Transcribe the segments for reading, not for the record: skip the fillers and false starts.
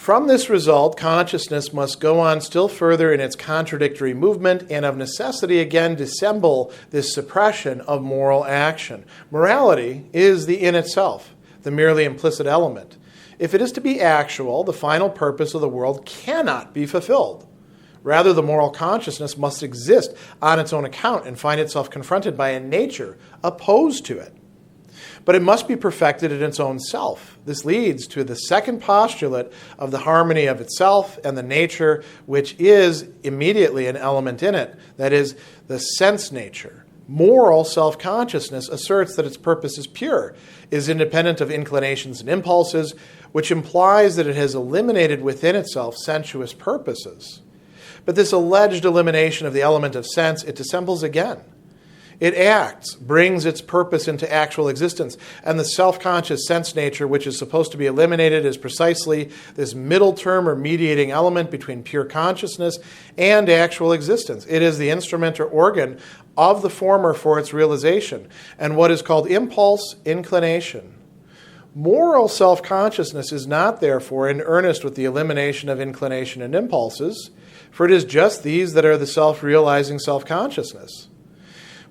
From this result, consciousness must go on still further in its contradictory movement and of necessity again dissemble this suppression of moral action. Morality is the in itself, the merely implicit element. If it is to be actual, the final purpose of the world cannot be fulfilled. Rather, the moral consciousness must exist on its own account and find itself confronted by a nature opposed to it. But it must be perfected in its own self. This leads to the second postulate of the harmony of itself and the nature which is immediately an element in it, that is, the sense nature. Moral self-consciousness asserts that its purpose is pure, is independent of inclinations and impulses, which implies that it has eliminated within itself sensuous purposes. But this alleged elimination of the element of sense, it dissembles again. It acts, brings its purpose into actual existence, and the self-conscious sense nature, which is supposed to be eliminated, is precisely this middle term or mediating element between pure consciousness and actual existence. It is the instrument or organ of the former for its realization, and what is called impulse, inclination. Moral self-consciousness is not, therefore, in earnest with the elimination of inclination and impulses, for it is just these that are the self-realizing self-consciousness.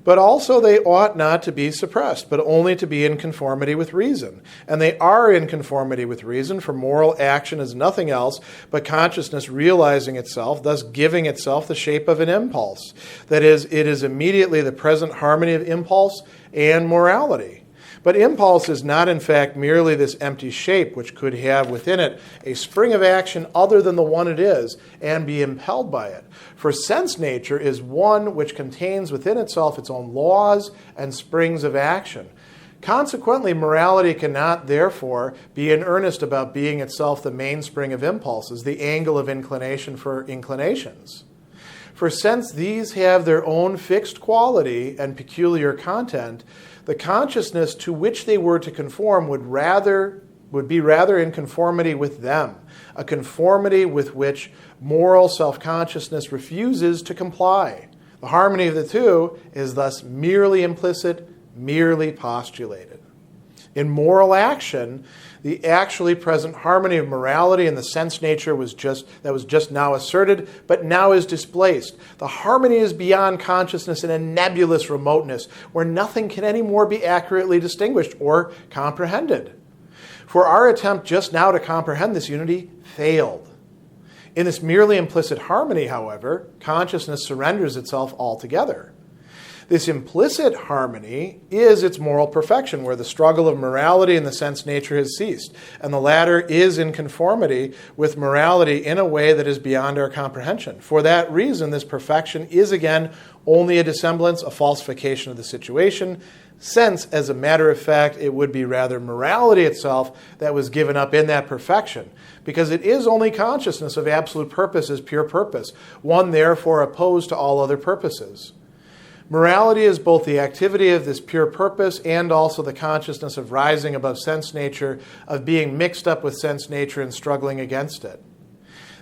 But also they ought not to be suppressed, but only to be in conformity with reason. And they are in conformity with reason, for moral action is nothing else but consciousness realizing itself, thus giving itself the shape of an impulse. That is, it is immediately the present harmony of impulse and morality. But impulse is not, in fact, merely this empty shape which could have within it a spring of action other than the one it is and be impelled by it. For sense nature is one which contains within itself its own laws and springs of action. Consequently, morality cannot, therefore, be in earnest about being itself the mainspring of impulses, the angle of inclination for inclinations. For since these have their own fixed quality and peculiar content, the consciousness to which they were to conform would be rather in conformity with them, a conformity with which moral self-consciousness refuses to comply. The harmony of the two is thus merely implicit, merely postulated. In moral action, the actually present harmony of morality and the sense nature was just now asserted, but now is displaced. The harmony is beyond consciousness in a nebulous remoteness where nothing can any more be accurately distinguished or comprehended. For our attempt just now to comprehend this unity failed. In this merely implicit harmony, however, consciousness surrenders itself altogether. This implicit harmony is its moral perfection, where the struggle of morality and the sense nature has ceased, and the latter is in conformity with morality in a way that is beyond our comprehension. For that reason, this perfection is again only a dissemblance, a falsification of the situation, since, as a matter of fact, it would be rather morality itself that was given up in that perfection, because it is only consciousness of absolute purpose as pure purpose, one therefore opposed to all other purposes. Morality is both the activity of this pure purpose and also the consciousness of rising above sense nature, of being mixed up with sense nature and struggling against it.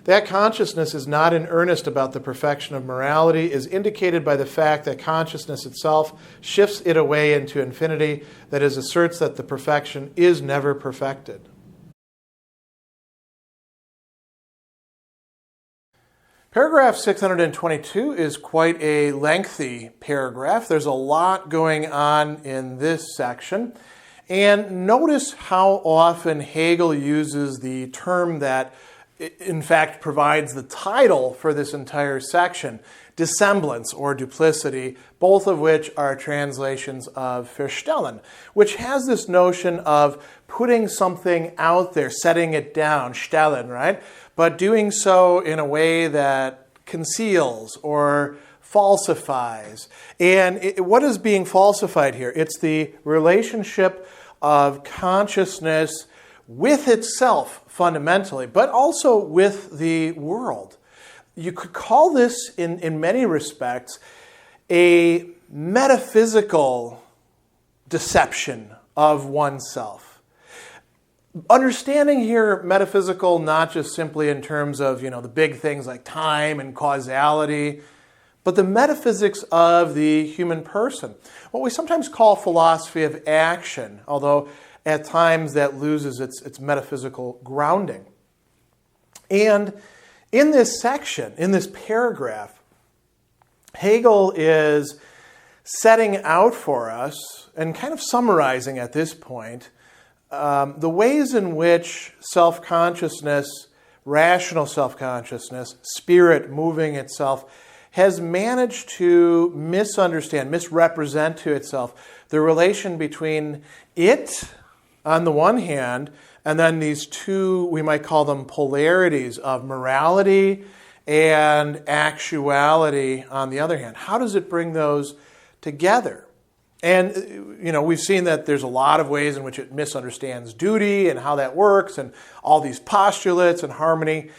That consciousness is not in earnest about the perfection of morality is indicated by the fact that consciousness itself shifts it away into infinity, that is, asserts that the perfection is never perfected. Paragraph 622 is quite a lengthy paragraph. There's a lot going on in this section. And notice how often Hegel uses the term that, in fact, provides the title for this entire section, dissemblance or duplicity, both of which are translations of verstellen, which has this notion of putting something out there, setting it down, stellen, right? But doing so in a way that conceals or falsifies. And what is being falsified here? It's the relationship of consciousness with itself fundamentally, but also with the world. You could call this, in many respects, a metaphysical deception of oneself. Understanding here metaphysical not just simply in terms of, the big things like time and causality, but the metaphysics of the human person. What we sometimes call philosophy of action, although at times that loses its metaphysical grounding. And in this section, in this paragraph, Hegel is setting out for us and kind of summarizing at this point the ways in which self-consciousness, rational self-consciousness, spirit moving itself, has managed to misunderstand, misrepresent to itself the relation between it on the one hand and then these two, we might call them polarities of morality and actuality on the other hand. How does it bring those together? And, we've seen that there's a lot of ways in which it misunderstands duty and how that works and all these postulates and harmony.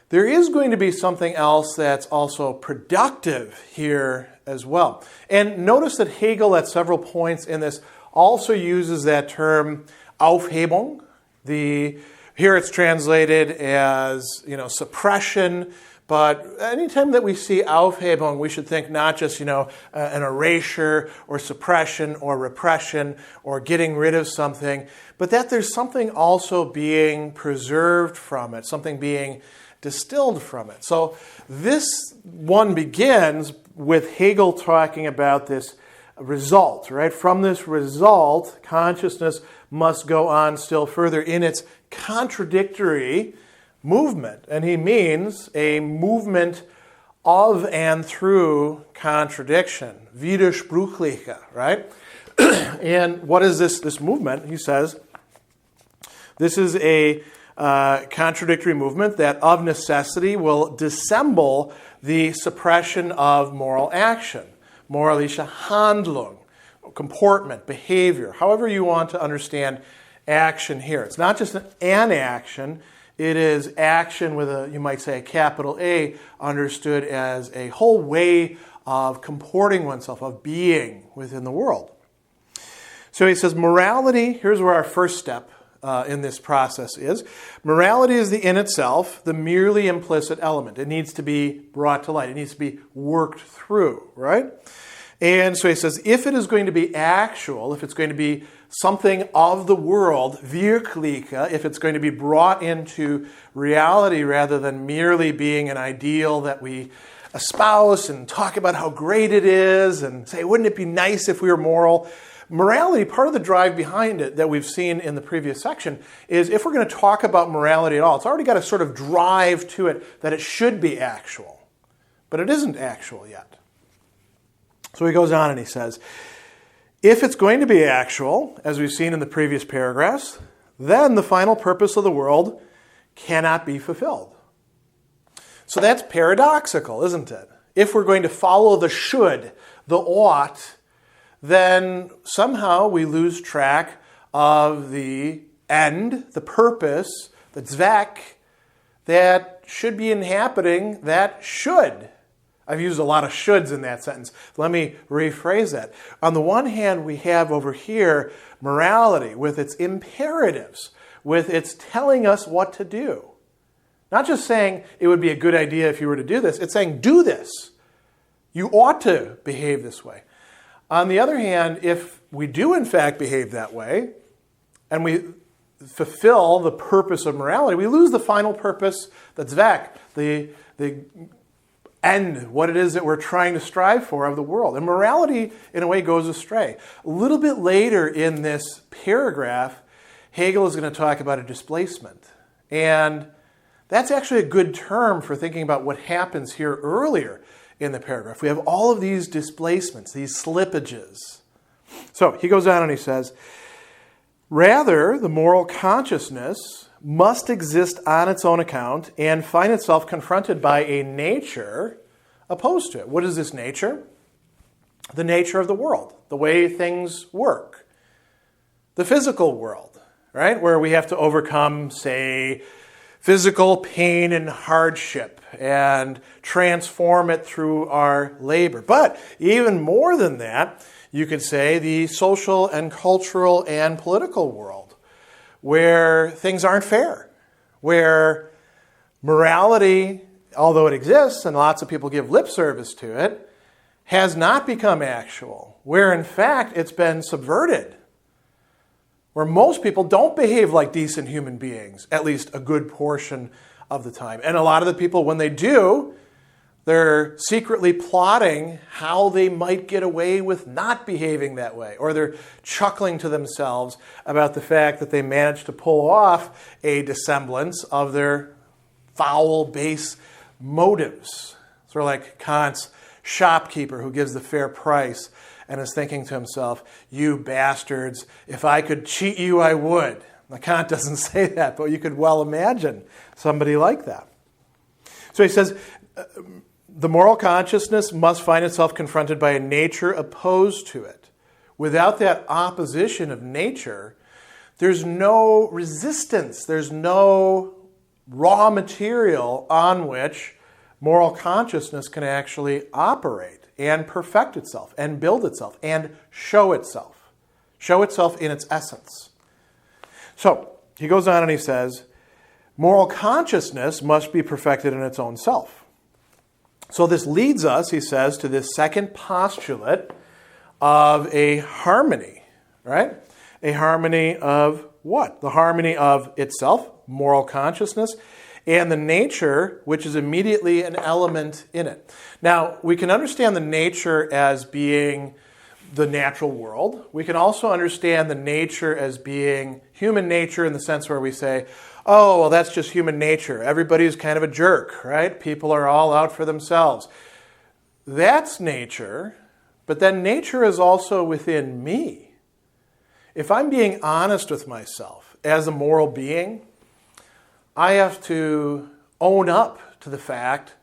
There is going to be something else that's also productive here as well. And notice that Hegel at several points in this also uses that term Aufhebung. Here it's translated as, suppression. But anytime that we see Aufhebung, we should think not just, an erasure or suppression or repression or getting rid of something, but that there's something also being preserved from it, something being distilled from it. So this one begins with Hegel talking about this result, right? From this result, consciousness must go on still further in its contradictory movement. And he means a movement of and through contradiction, widersprüchliche, right? And what is this movement? He says, this is a contradictory movement that of necessity will dissemble the suppression of moral action, moralische Handlung, comportment, behavior, however you want to understand action here. It's not just an action, it is action with you might say, a capital A, understood as a whole way of comporting oneself, of being within the world. So he says morality, here's where our first step in this process is. Morality is the in itself, the merely implicit element. It needs to be brought to light. It needs to be worked through, right? And so he says, if it is going to be actual, if it's going to be something of the world, wirkliche, if it's going to be brought into reality rather than merely being an ideal that we espouse and talk about how great it is and say, wouldn't it be nice if we were moral? Morality, part of the drive behind it that we've seen in the previous section is if we're going to talk about morality at all, it's already got a sort of drive to it that it should be actual. But it isn't actual yet. So he goes on and he says, if it's going to be actual, as we've seen in the previous paragraphs, then the final purpose of the world cannot be fulfilled. So that's paradoxical, isn't it? If we're going to follow the should, the ought, then somehow we lose track of the end, the purpose, the Zweck that should be inhabiting that should. I've used a lot of shoulds in that sentence. Let me rephrase that. On the one hand, we have over here morality with its imperatives, with its telling us what to do. Not just saying it would be a good idea if you were to do this. It's saying do this. You ought to behave this way. On the other hand, if we do in fact behave that way, and we fulfill the purpose of morality, we lose the final purpose, the Zweck, the end, what it is that we're trying to strive for of the world. And morality, in a way, goes astray. A little bit later in this paragraph, Hegel is going to talk about a displacement. And that's actually a good term for thinking about what happens here earlier in the paragraph. We have all of these displacements, these slippages. So he goes on and he says, rather, the moral consciousness must exist on its own account and find itself confronted by a nature opposed to it. What is this nature? The nature of the world, the way things work. The physical world, right? Where we have to overcome, say, physical pain and hardship and transform it through our labor. But even more than that, you could say the social and cultural and political world, where things aren't fair, where morality, although it exists and lots of people give lip service to it, has not become actual, where in fact it's been subverted, where most people don't behave like decent human beings, at least a good portion of the time. And a lot of the people, when they do, they're secretly plotting how they might get away with not behaving that way. Or they're chuckling to themselves about the fact that they managed to pull off a dissemblance of their foul, base motives. Sort of like Kant's shopkeeper who gives the fair price and is thinking to himself, you bastards, if I could cheat you, I would. Now, Kant doesn't say that, but you could well imagine somebody like that. So he says, the moral consciousness must find itself confronted by a nature opposed to it. Without that opposition of nature, there's no resistance. There's no raw material on which moral consciousness can actually operate and perfect itself and build itself and show itself. Show itself in its essence. So he goes on and he says, moral consciousness must be perfected in its own self. So this leads us, he says, to this second postulate of a harmony, right? A harmony of what? The harmony of itself, moral consciousness, and the nature, which is immediately an element in it. Now, we can understand the nature as being the natural world. We can also understand the nature as being human nature in the sense where we say, oh, well, that's just human nature. Everybody's kind of a jerk, right? People are all out for themselves. That's nature, but then nature is also within me. If I'm being honest with myself as a moral being, I have to own up to the fact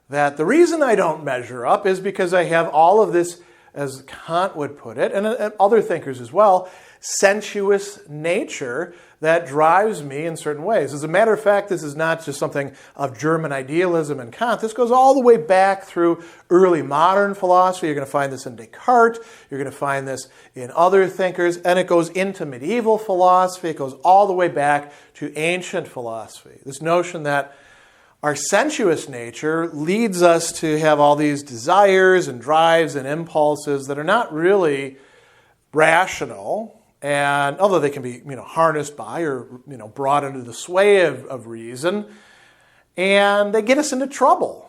that the reason I don't measure up is because I have all of this, as Kant would put it, and other thinkers as well, sensuous nature that drives me in certain ways. As a matter of fact, this is not just something of German idealism and Kant. This goes all the way back through early modern philosophy. You're going to find this in Descartes. You're going to find this in other thinkers. And it goes into medieval philosophy. It goes all the way back to ancient philosophy. This notion that our sensuous nature leads us to have all these desires and drives and impulses that are not really rational, and although they can be harnessed by or brought under the sway of reason, and they get us into trouble.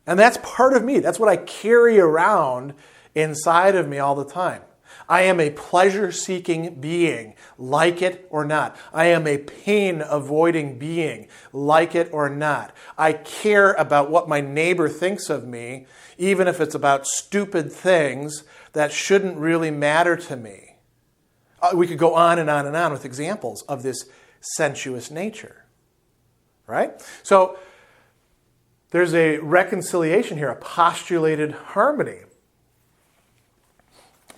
And that's part of me. That's what I carry around inside of me all the time. I am a pleasure-seeking being, like it or not. I am a pain-avoiding being, like it or not. I care about what my neighbor thinks of me, even if it's about stupid things that shouldn't really matter to me. We could go on and on and on with examples of this sensuous nature, right? So there's a reconciliation here, a postulated harmony.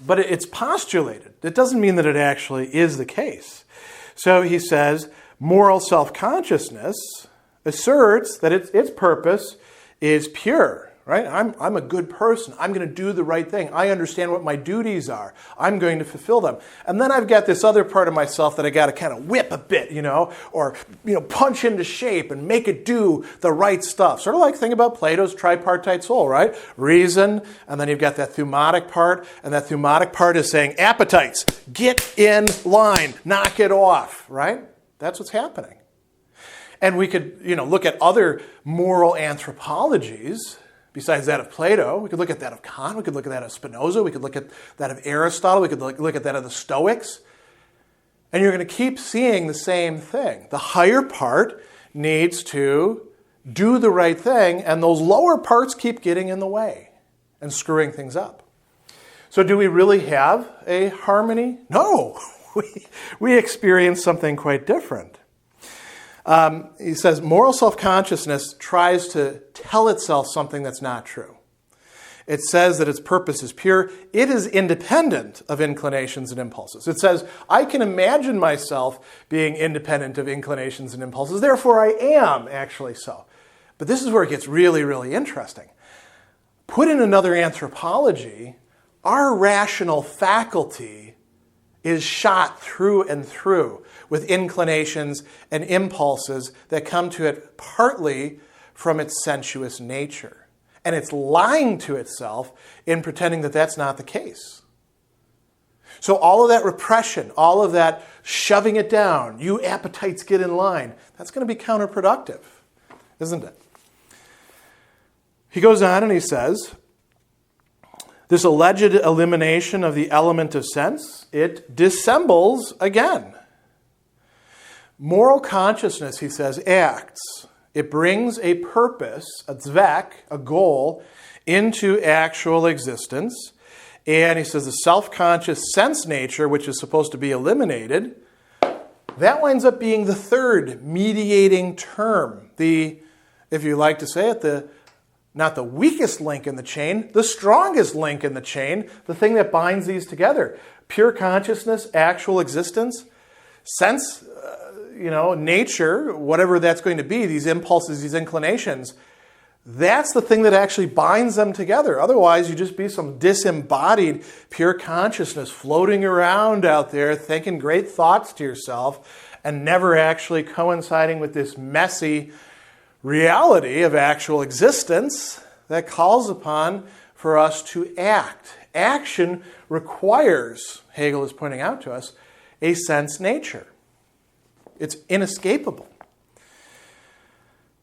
But it's postulated. It doesn't mean that it actually is the case. So he says, moral self-consciousness asserts that its purpose is pure, right? I'm a good person. I'm going to do the right thing. I understand what my duties are. I'm going to fulfill them. And then I've got this other part of myself that I got to kind of whip a bit, or punch into shape and make it do the right stuff. Sort of like think about Plato's tripartite soul, right? Reason, and then you've got that thumotic part, and that thumotic part is saying, appetites, get in line, knock it off, right? That's what's happening. And we could, look at other moral anthropologies besides that of Plato. We could look at that of Kant. We could look at that of Spinoza. We could look at that of Aristotle. We could look at that of the Stoics. And you're going to keep seeing the same thing. The higher part needs to do the right thing, and those lower parts keep getting in the way and screwing things up. So do we really have a harmony? No. We experience something quite different. He says, moral self-consciousness tries to tell itself something that's not true. It says that its purpose is pure. It is independent of inclinations and impulses. It says, I can imagine myself being independent of inclinations and impulses, therefore I am actually so. But this is where it gets really, really interesting. Put in another anthropology, our rational faculty is shot through and through with inclinations and impulses that come to it partly from its sensuous nature. And it's lying to itself in pretending that that's not the case. So all of that repression, all of that shoving it down, you appetites get in line, that's going to be counterproductive. isn't it? He goes on and he says, this alleged elimination of the element of sense, it dissembles again. Moral consciousness, he says, acts. It brings a purpose, a zweck, a goal, into actual existence. And he says the self-conscious sense nature, which is supposed to be eliminated, that winds up being the third mediating term. If you like to say it, not the weakest link in the chain, the strongest link in the chain, the thing that binds these together. Pure consciousness, actual existence, sense, nature, whatever that's going to be, these impulses, these inclinations, that's the thing that actually binds them together. Otherwise, you just be some disembodied pure consciousness floating around out there thinking great thoughts to yourself and never actually coinciding with this messy reality of actual existence that calls upon for us to act. Action requires, Hegel is pointing out to us, a sense nature. It's inescapable.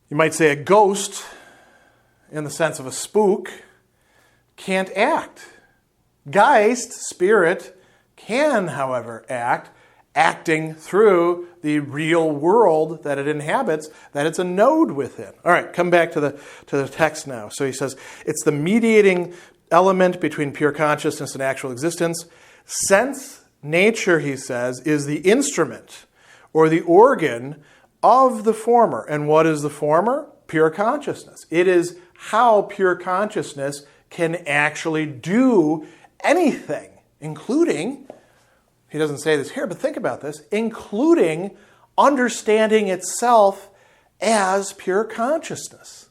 You might say a ghost, in the sense of a spook, can't act. Geist, spirit, can, however, act, acting through the real world that it inhabits, that it's a node within. All right, come back to the text now. So he says, it's the mediating element between pure consciousness and actual existence. Sense nature, he says, is the instrument or the organ of the former. And what is the former? Pure consciousness. It is how pure consciousness can actually do anything, including, he doesn't say this here, but think about this, including understanding itself as pure consciousness.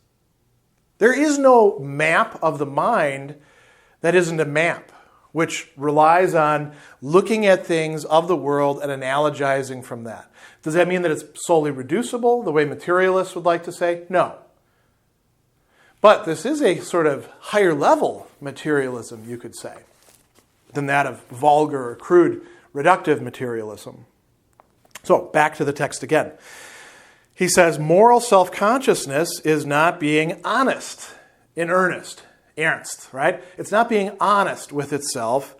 There is no map of the mind that isn't a map, which relies on looking at things of the world and analogizing from that. Does that mean that it's solely reducible, the way materialists would like to say? No. But this is a sort of higher level materialism, you could say, than that of vulgar or crude reductive materialism. So, back to the text again. He says, moral self-consciousness is not being honest, in earnest, ernst, right? It's not being honest with itself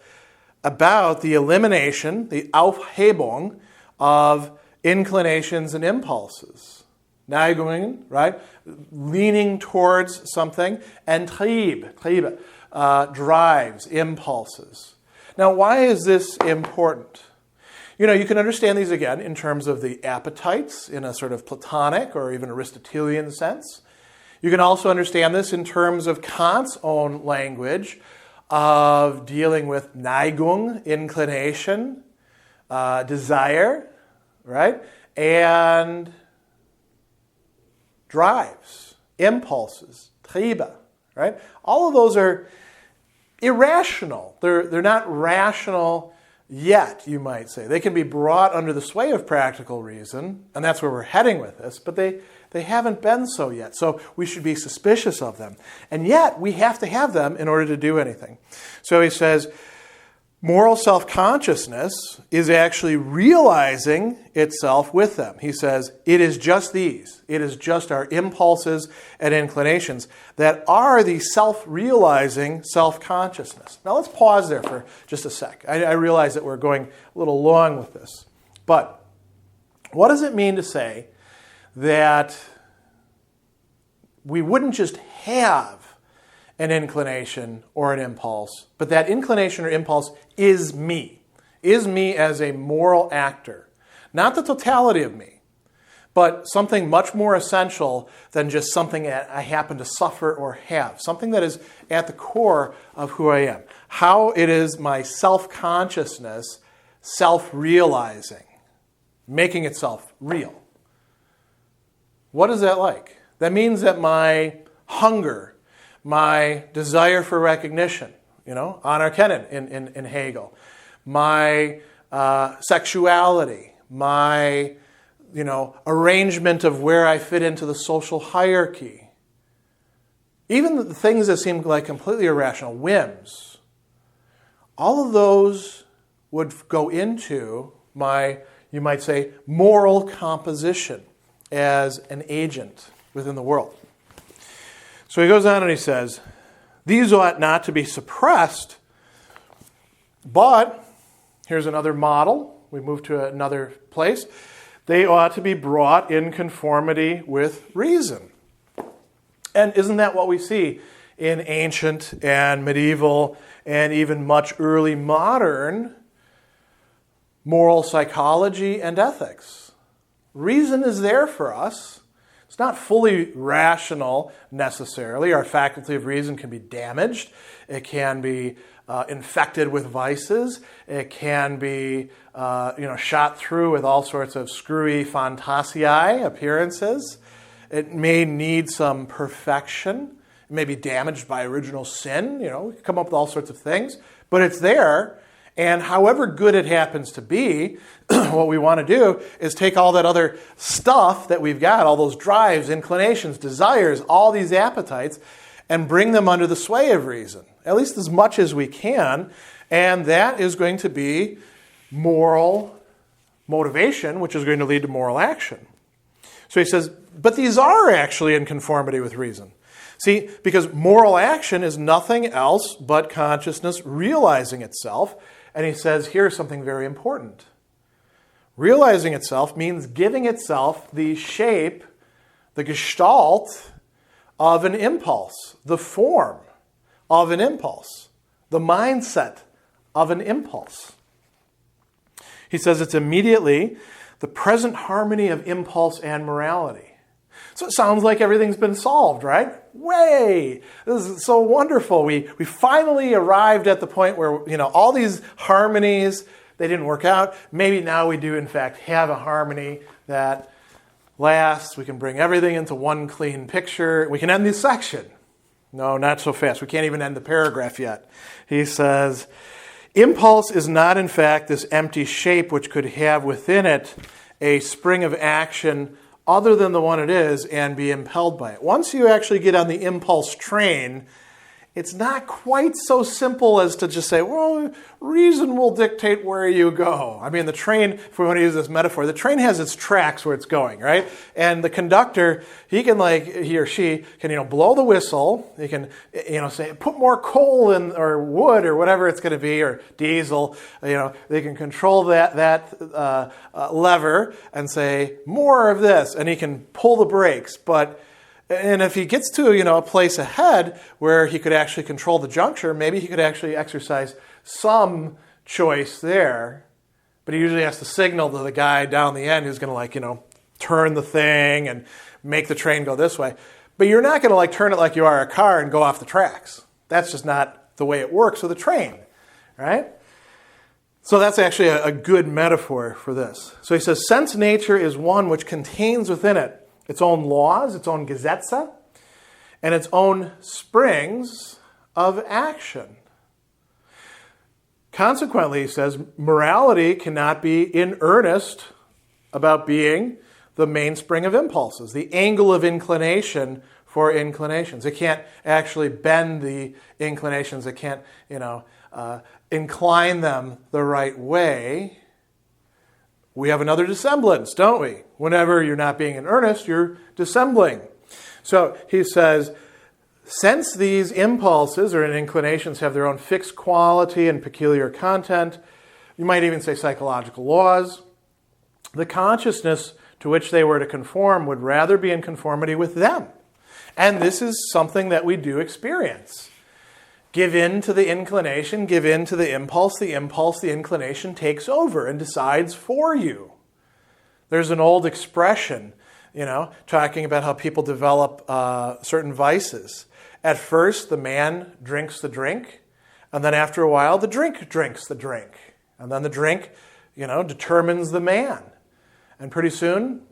about the elimination, the Aufhebung of inclinations and impulses. Neigungen, right? Leaning towards something, and Triebe, drives, impulses. Now, why is this important? You can understand these again in terms of the appetites in a sort of Platonic or even Aristotelian sense. You can also understand this in terms of Kant's own language of dealing with Neigung, inclination, desire, right? And drives, impulses, Triebe, right? All of those are irrational. They're not rational yet, you might say. They can be brought under the sway of practical reason, and that's where we're heading with this, but they haven't been so yet. So we should be suspicious of them. And yet, we have to have them in order to do anything. So he says, moral self-consciousness is actually realizing itself with them. He says, it is just these. It is just our impulses and inclinations that are the self-realizing self-consciousness. Now let's pause there for just a sec. I realize that we're going a little long with this. But what does it mean to say that we wouldn't just have an inclination or an impulse, but that inclination or impulse is me as a moral actor. Not the totality of me, but something much more essential than just something that I happen to suffer or have. Something that is at the core of who I am. How it is my self-consciousness self-realizing, making itself real. What is that like? That means that my hunger, my desire for recognition, anerkennen in Hegel, my sexuality, my, arrangement of where I fit into the social hierarchy, even the things that seem like completely irrational, whims, all of those would go into my, you might say, moral composition as an agent within the world. So he goes on and he says, these ought not to be suppressed, but, here's another model. We move to another place. They ought to be brought in conformity with reason. And isn't that what we see in ancient and medieval and even much early modern moral psychology and ethics? Reason is there for us. It's not fully rational necessarily. Our faculty of reason can be damaged. It can be infected with vices. It can be shot through with all sorts of screwy fantasiae, appearances. It may need some perfection. It may be damaged by original sin. We can come up with all sorts of things. But it's there. And however good it happens to be, what we want to do is take all that other stuff that we've got, all those drives, inclinations, desires, all these appetites, and bring them under the sway of reason, at least as much as we can. And that is going to be moral motivation, which is going to lead to moral action. So he says, but these are actually in conformity with reason. See, because moral action is nothing else but consciousness realizing itself. And he says, here's something very important. Realizing itself means giving itself the shape, the gestalt of an impulse, the form of an impulse, the mindset of an impulse. He says it's immediately the present harmony of impulse and morality. So it sounds like everything's been solved, right? Way! This is so wonderful. We finally arrived at the point where, all these harmonies, they didn't work out. Maybe now we do, in fact, have a harmony that lasts. We can bring everything into one clean picture. We can end this section. No, not so fast. We can't even end the paragraph yet. He says, impulse is not, in fact, this empty shape which could have within it a spring of action other than the one it is and be impelled by it. Once you actually get on the impulse train, it's not quite so simple as to just say, well, reason will dictate where you go. I mean, the train, if we want to use this metaphor, the train has its tracks where it's going, right? And the conductor, he or she can, blow the whistle. He can, say, put more coal in, or wood, or whatever it's going to be, or diesel. They can control that lever and say, more of this. And he can pull the brakes. And if he gets to, a place ahead where he could actually control the juncture, maybe he could actually exercise some choice there. But he usually has to signal to the guy down the end who's going to, turn the thing and make the train go this way. But you're not going to, turn it like you are a car and go off the tracks. That's just not the way it works with a train, right? So that's actually a good metaphor for this. So he says, sense nature is one which contains within it its own laws, its own Gesetze, and its own springs of action. Consequently, he says, morality cannot be in earnest about being the mainspring of impulses, the angle of inclination for inclinations. It can't actually bend the inclinations. It can't, incline them the right way. We have another dissemblance, don't we? Whenever you're not being in earnest, you're dissembling. So he says, since these impulses or inclinations have their own fixed quality and peculiar content, you might even say psychological laws, the consciousness to which they were to conform would rather be in conformity with them. And this is something that we do experience. Give in to the inclination, give in to the impulse, the inclination takes over and decides for you. There's an old expression, talking about how people develop certain vices. At first, the man drinks the drink, and then after a while, the drink drinks the drink. And then the drink, determines the man. And pretty soon,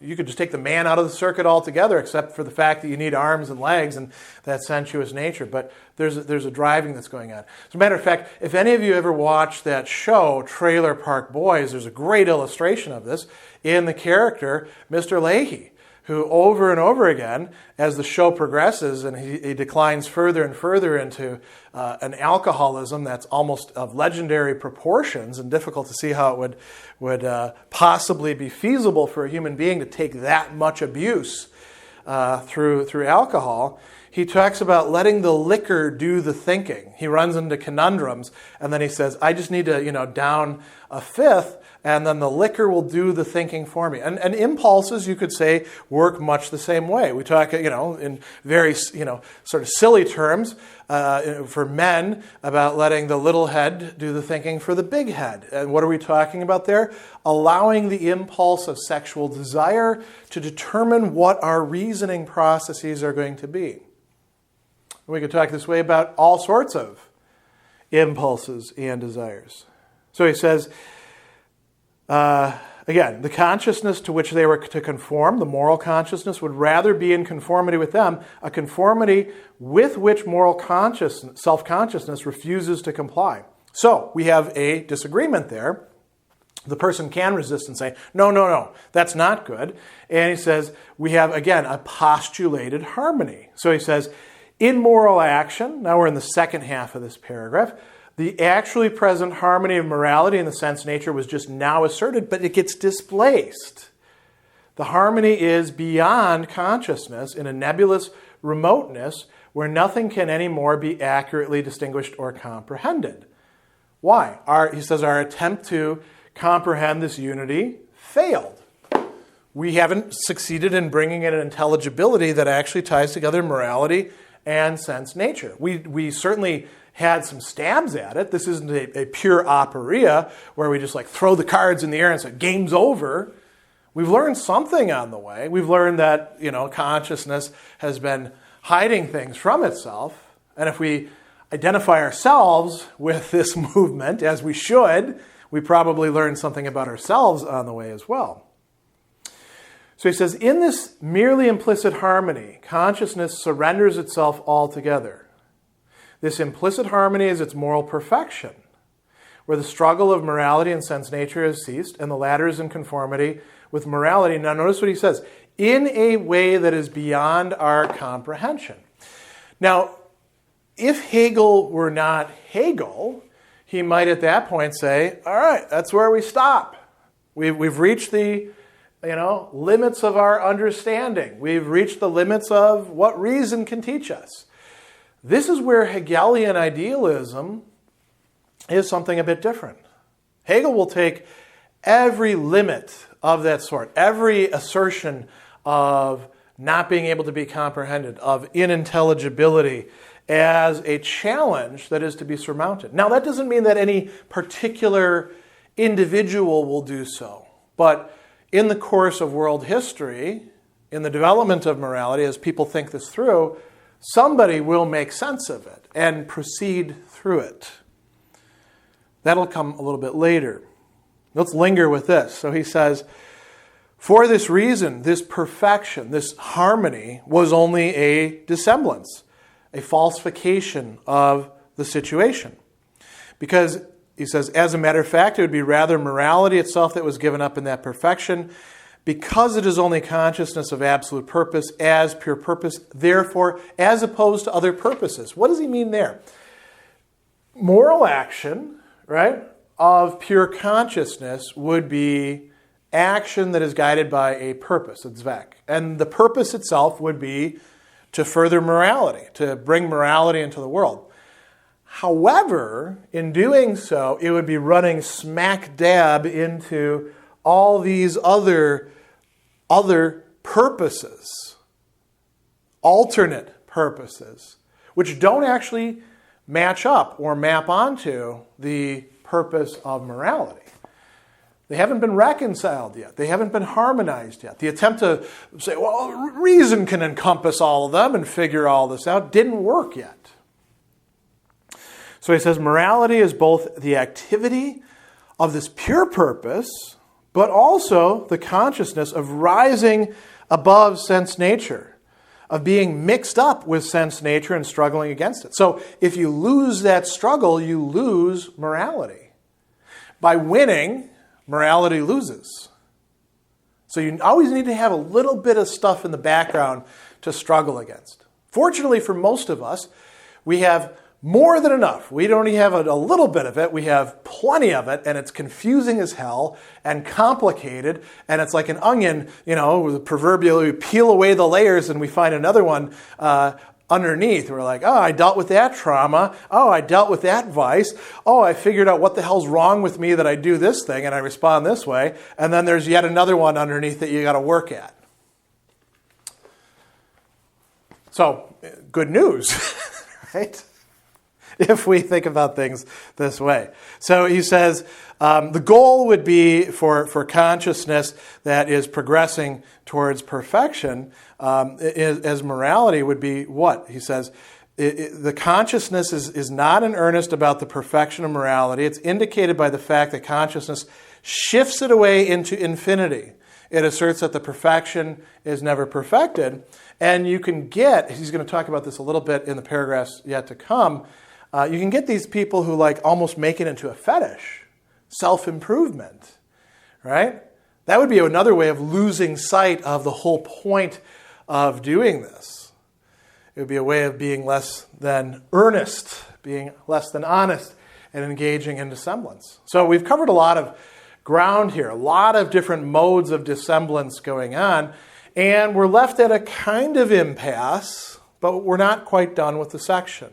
you could just take the man out of the circuit altogether, except for the fact that you need arms and legs and that sensuous nature. But there's a driving that's going on. As a matter of fact, if any of you ever watched that show, Trailer Park Boys, there's a great illustration of this in the character, Mr. Leahy, who over and over again, as the show progresses and he declines further and further into an alcoholism that's almost of legendary proportions and difficult to see how it would possibly be feasible for a human being to take that much abuse through alcohol. He talks about letting the liquor do the thinking. He runs into conundrums, and then he says, I just need to, down a fifth, and then the liquor will do the thinking for me. And impulses, you could say, work much the same way. We talk, in very, sort of silly terms for men about letting the little head do the thinking for the big head. And what are we talking about there? Allowing the impulse of sexual desire to determine what our reasoning processes are going to be. We could talk this way about all sorts of impulses and desires. So he says, again, the consciousness to which they were to conform, the moral consciousness, would rather be in conformity with them, a conformity with which moral self-consciousness refuses to comply. So we have a disagreement there. The person can resist and say, no, that's not good. And he says, we have, again, a postulated harmony. So he says, in moral action, now we're in the second half of this paragraph, the actually present harmony of morality in the sense nature was just now asserted, but it gets displaced. The harmony is beyond consciousness in a nebulous remoteness where nothing can anymore be accurately distinguished or comprehended. Why? He says our attempt to comprehend this unity failed. We haven't succeeded in bringing in an intelligibility that actually ties together morality and sense nature. We certainly had some stabs at it. This isn't a pure aporia where we just throw the cards in the air and say, game's over. We've learned something on the way. We've learned that, consciousness has been hiding things from itself. And if we identify ourselves with this movement, as we should, we probably learned something about ourselves on the way as well. So he says, in this merely implicit harmony, consciousness surrenders itself altogether. This implicit harmony is its moral perfection, where the struggle of morality and sense nature has ceased, and the latter is in conformity with morality. Now notice what he says, in a way that is beyond our comprehension. Now, if Hegel were not Hegel, he might at that point say, all right, that's where we stop. We've reached the limits of our understanding. We've reached the limits of what reason can teach us. This is where Hegelian idealism is something a bit different. Hegel will take every limit of that sort, every assertion of not being able to be comprehended, of inintelligibility, as a challenge that is to be surmounted. Now, that doesn't mean that any particular individual will do so, but in the course of world history, in the development of morality, as people think this through, somebody will make sense of it and proceed through it. That'll come a little bit later. Let's linger with this. So he says, for this reason, this perfection, this harmony was only a dissemblance, a falsification of the situation. Because he says, as a matter of fact, it would be rather morality itself that was given up in that perfection, because it is only consciousness of absolute purpose as pure purpose, therefore, as opposed to other purposes. What does he mean there? Moral action, right, of pure consciousness would be action that is guided by a purpose, a Zweck. And the purpose itself would be to further morality, to bring morality into the world. However, in doing so, it would be running smack dab into all these other purposes, alternate purposes, which don't actually match up or map onto the purpose of morality. They haven't been reconciled yet. They haven't been harmonized yet. The attempt to say, well, reason can encompass all of them and figure all this out didn't work yet. So he says morality is both the activity of this pure purpose, but also the consciousness of rising above sense nature, of being mixed up with sense nature and struggling against it. So if you lose that struggle, you lose morality. By winning, morality loses. So you always need to have a little bit of stuff in the background to struggle against. Fortunately for most of us, we have more than enough. We don't even have a little bit of it. We have plenty of it, and it's confusing as hell and complicated, and it's like an onion, the proverbial, we peel away the layers and we find another one underneath. We're like, oh, I dealt with that trauma. Oh, I dealt with that vice. Oh, I figured out what the hell's wrong with me that I do this thing and I respond this way. And then there's yet another one underneath that you got to work at. So, good news, right? If we think about things this way. So he says the goal would be for consciousness that is progressing towards perfection, as morality would be what? He says the consciousness is not in earnest about the perfection of morality. It's indicated by the fact that consciousness shifts it away into infinity. It asserts that the perfection is never perfected. And you can get, he's going to talk about this a little bit in the paragraphs yet to come, you can get these people who almost make it into a fetish, self-improvement, right? That would be another way of losing sight of the whole point of doing this. It would be a way of being less than earnest, being less than honest, and engaging in dissemblance. So we've covered a lot of ground here, a lot of different modes of dissemblance going on, and we're left at a kind of impasse, but we're not quite done with the section.